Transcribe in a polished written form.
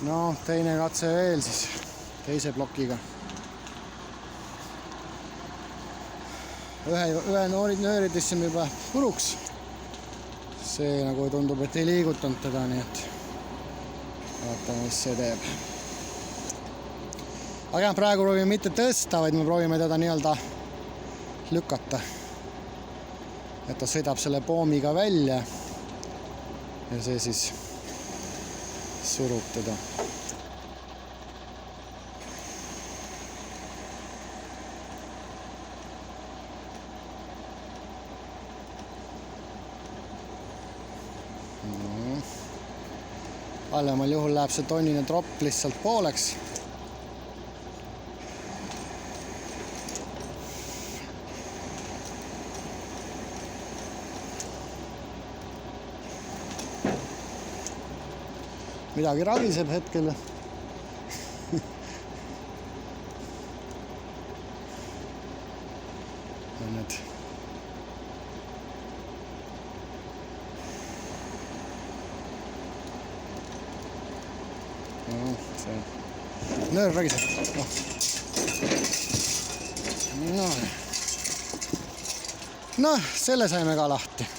No teine katse veel siis teise plokiga. Ühe nööri tõstsime juba puruks. See nagu tundub, et ei liigutanud teda, nii et vaatame, mis see teeb. Aga praegu proovime mitte tõsta, vaid me proovime teda nii-öelda lükata. Et ta sõidab selle poomiga välja ja see siis surub teda. Halvemal juhul läheb see tonnine tropp lihtsalt pooleks. Midagi ragiseb hetkel. Need. No, see. Nöör ragiseb. No, selle saime ka lahti.